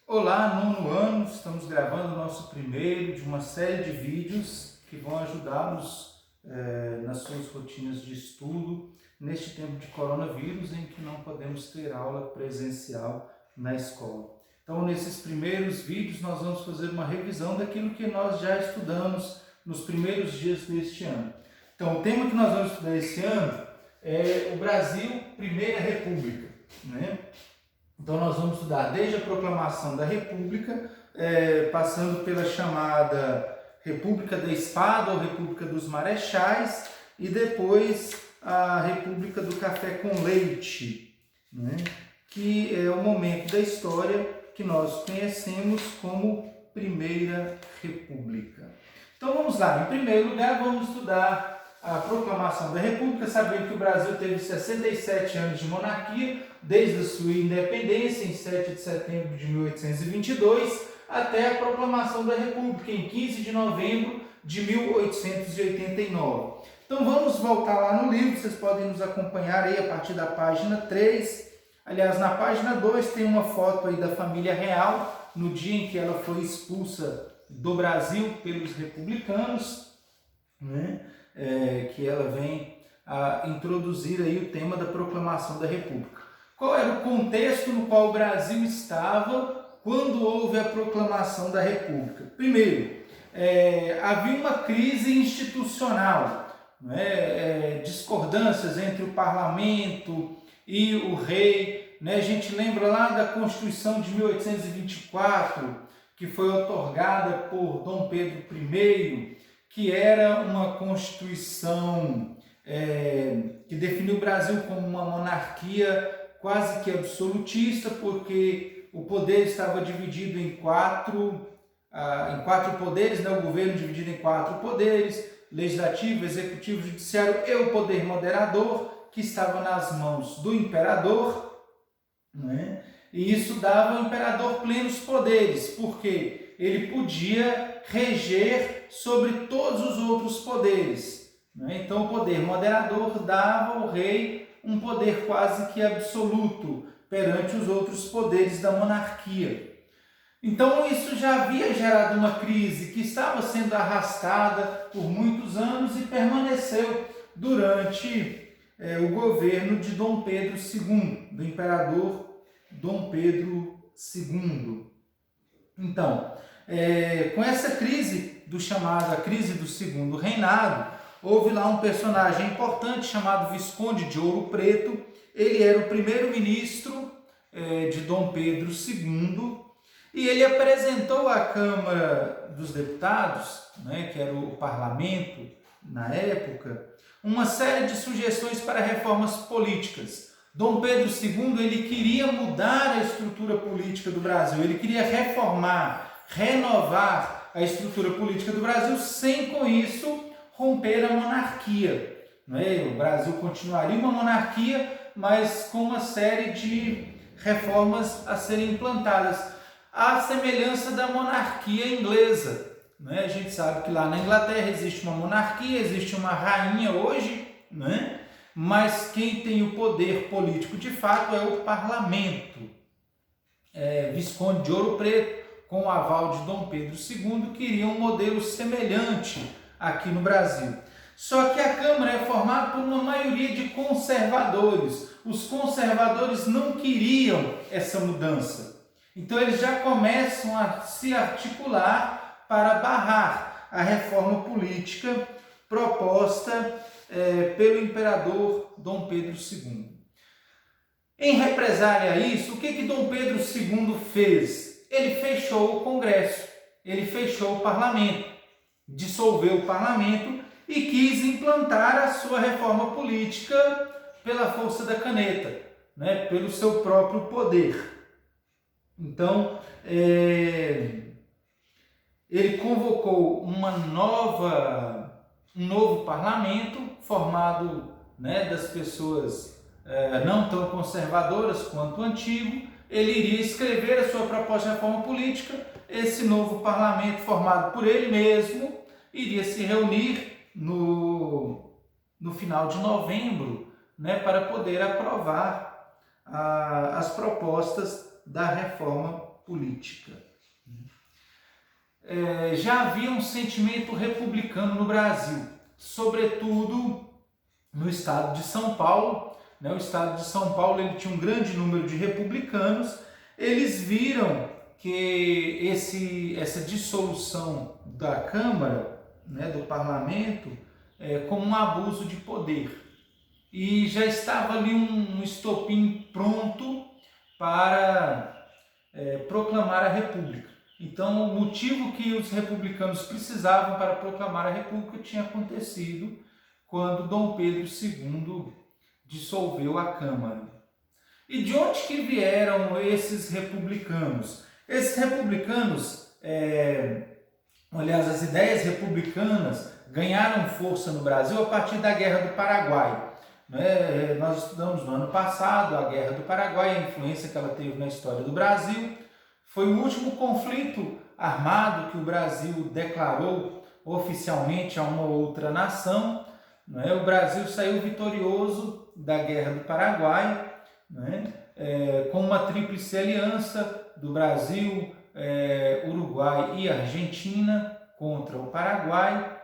Olá, nono ano, estamos gravando o nosso primeiro de uma série de vídeos que vão ajudá-los nas suas rotinas de estudo neste tempo de coronavírus em que não podemos ter aula presencial na escola. Então, nesses primeiros vídeos, nós vamos fazer uma revisão daquilo que nós já estudamos nos primeiros dias deste ano. Então, o tema que nós vamos estudar esse ano é o Brasil, Primeira República, né? Então nós vamos estudar desde a proclamação da República, passando pela chamada República da Espada ou República dos Marechais e depois a República do Café com Leite, né? Que é o momento da história que nós conhecemos como Primeira República. Então vamos lá, em primeiro lugar vamos estudar a proclamação da República, sabendo que o Brasil teve 67 anos de monarquia, desde a sua independência, em 7 de setembro de 1822, até a proclamação da República, em 15 de novembro de 1889. Então vamos voltar lá no livro, vocês podem nos acompanhar aí a partir da página 3. Aliás, na página 2 tem uma foto aí da família real, no dia em que ela foi expulsa do Brasil pelos republicanos, né? Que ela vem a introduzir aí o tema da proclamação da República. Qual era o contexto no qual o Brasil estava quando houve a proclamação da República? Primeiro, havia uma crise institucional, né? Discordâncias entre o parlamento e o rei, né? A gente lembra lá da Constituição de 1824, que foi outorgada por Dom Pedro I, que era uma Constituição que definiu o Brasil como uma monarquia quase que absolutista, porque o poder estava dividido em quatro poderes, né? O governo dividido em 4 poderes: legislativo, executivo, judiciário e o poder moderador, que estava nas mãos do imperador, né? E isso dava ao imperador plenos poderes, porque ele podia reger sobre todos os outros poderes, né? Então o poder moderador dava ao rei um poder quase que absoluto perante os outros poderes da monarquia. Então isso já havia gerado uma crise que estava sendo arrastada por muitos anos e permaneceu durante o governo de Dom Pedro II, do imperador Dom Pedro II. Então, com essa crise chamada crise do Segundo Reinado, houve lá um personagem importante chamado Visconde de Ouro Preto. Ele era o primeiro-ministro de Dom Pedro II e ele apresentou à Câmara dos Deputados, né, que era o parlamento na época, uma série de sugestões para reformas políticas. Dom Pedro II ele queria mudar a estrutura política do Brasil, ele queria reformar, renovar a estrutura política do Brasil, sem com isso romper a monarquia, né? O Brasil continuaria uma monarquia, mas com uma série de reformas a serem implantadas, à semelhança da monarquia inglesa, né? A gente sabe que lá na Inglaterra existe uma monarquia, existe uma rainha hoje, né? Mas quem tem o poder político de fato é o parlamento. Visconde de Ouro Preto, com o aval de Dom Pedro II, queria um modelo semelhante aqui no Brasil. Só que a Câmara é formada por uma maioria de conservadores. Os conservadores não queriam essa mudança. Então eles já começam a se articular para barrar a reforma política proposta pelo imperador Dom Pedro II. Em represália a isso, o que Dom Pedro II fez? Ele fechou o Congresso, ele fechou o parlamento, dissolveu o parlamento e quis implantar a sua reforma política pela força da caneta, né? Pelo seu próprio poder. Então, ele convocou um novo parlamento formado, né, das pessoas não tão conservadoras quanto o antigo. Ele iria escrever a sua proposta de reforma política. Esse novo parlamento, formado por ele mesmo, iria se reunir no final de novembro, né, para poder aprovar as propostas da reforma política. Já havia um sentimento republicano no Brasil, sobretudo no estado de São Paulo. O estado de São Paulo ele tinha um grande número de republicanos. Eles viram que essa dissolução da Câmara, do Parlamento, como um abuso de poder. E já estava ali um estopim pronto para proclamar a República. Então, o motivo que os republicanos precisavam para proclamar a República tinha acontecido quando Dom Pedro II dissolveu a Câmara. E de onde que vieram esses republicanos? Esses republicanos, aliás, as ideias republicanas ganharam força no Brasil a partir da Guerra do Paraguai. Nós estudamos no ano passado a Guerra do Paraguai, a influência que ela teve na história do Brasil. Foi o último conflito armado que o Brasil declarou oficialmente a uma outra nação. O Brasil saiu vitorioso da Guerra do Paraguai, com uma tríplice aliança do Brasil, Uruguai e Argentina contra o Paraguai.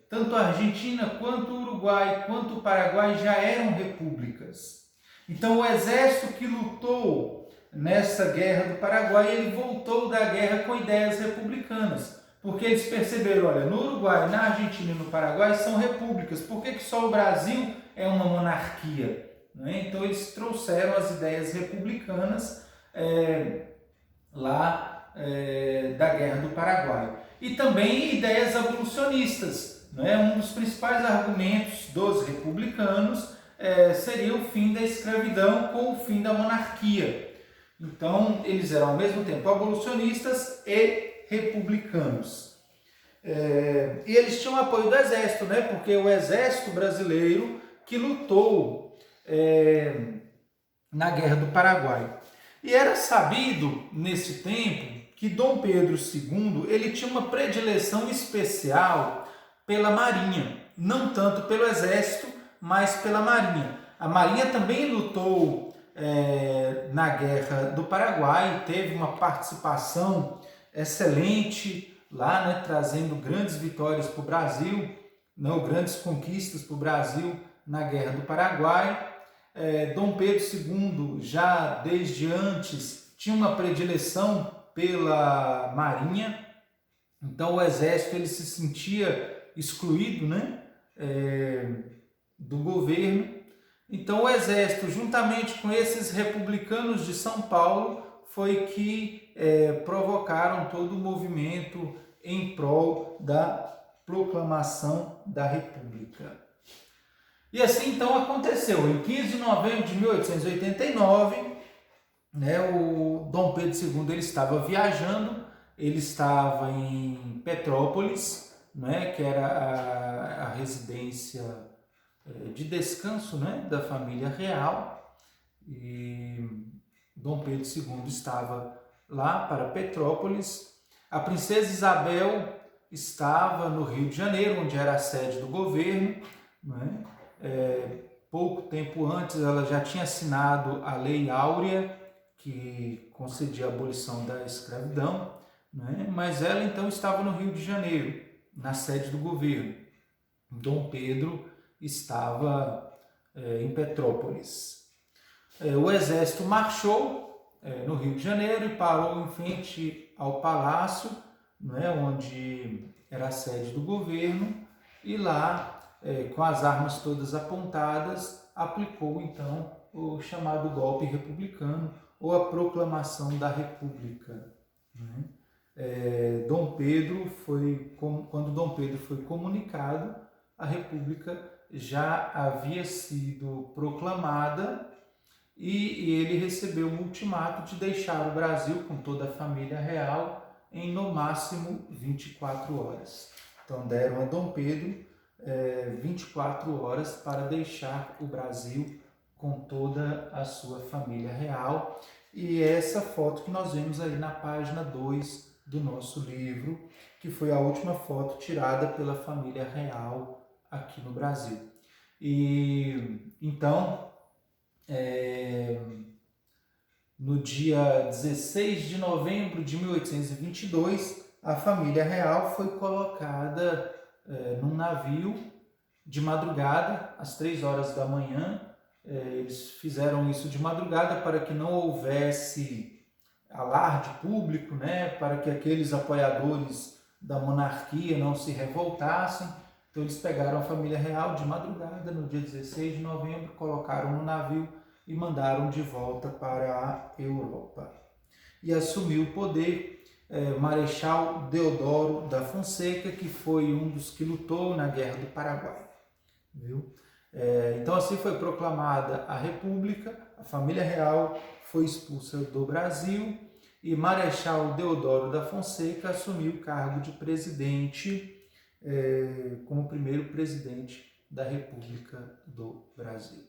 Tanto a Argentina quanto o Uruguai quanto o Paraguai já eram repúblicas. Então o exército que lutou nessa Guerra do Paraguai, ele voltou da guerra com ideias republicanas, porque eles perceberam, olha, no Uruguai, na Argentina e no Paraguai são repúblicas, por que só o Brasil é uma monarquia? Então eles trouxeram as ideias republicanas da Guerra do Paraguai. E também ideias abolicionistas. Um dos principais argumentos dos republicanos seria o fim da escravidão com o fim da monarquia. Então, eles eram ao mesmo tempo abolicionistas e republicanos. E eles tinham apoio do exército, porque o exército brasileiro que lutou na Guerra do Paraguai. E era sabido, nesse tempo, que Dom Pedro II ele tinha uma predileção especial pela Marinha, não tanto pelo Exército, mas pela Marinha. A Marinha também lutou na Guerra do Paraguai, teve uma participação excelente lá, trazendo grandes vitórias para o Brasil, grandes conquistas para o Brasil na Guerra do Paraguai. Dom Pedro II, já desde antes, tinha uma predileção pela Marinha, então o Exército ele se sentia excluído do governo. Então o Exército, juntamente com esses republicanos de São Paulo, foi que provocaram todo o movimento em prol da proclamação da República. E assim então aconteceu. Em 15 de novembro de 1889, o Dom Pedro II ele estava viajando, ele estava em Petrópolis, que era a residência de descanso da família real, e Dom Pedro II estava lá para Petrópolis. A princesa Isabel estava no Rio de Janeiro, onde era a sede do governo. Pouco tempo antes ela já tinha assinado a Lei Áurea, que concedia a abolição da escravidão, mas ela então estava no Rio de Janeiro, na sede do governo. Dom Pedro estava em Petrópolis. O exército marchou no Rio de Janeiro e parou em frente ao palácio, onde era a sede do governo, e lá, com as armas todas apontadas, aplicou então o chamado golpe republicano ou a proclamação da República. Quando Dom Pedro foi comunicado, a República já havia sido proclamada e ele recebeu um ultimato de deixar o Brasil com toda a família real em no máximo 24 horas. Então deram a Dom Pedro 24 horas para deixar o Brasil com toda a sua família real. E essa foto que nós vemos aí na página 2 do nosso livro, que foi a última foto tirada pela família real aqui no Brasil. E então, no dia 16 de novembro de 1822, a família real foi colocada num navio de madrugada, às 3 horas da manhã. Eles fizeram isso de madrugada para que não houvesse alarde público, né, para que aqueles apoiadores da monarquia não se revoltassem. Então eles pegaram a família real de madrugada, no dia 16 de novembro, colocaram no navio e mandaram de volta para a Europa. E assumiu o poder Marechal Deodoro da Fonseca, que foi um dos que lutou na Guerra do Paraguai. Viu? Então assim foi proclamada a República, a família real foi expulsa do Brasil e Marechal Deodoro da Fonseca assumiu o cargo de presidente, como primeiro presidente da República do Brasil.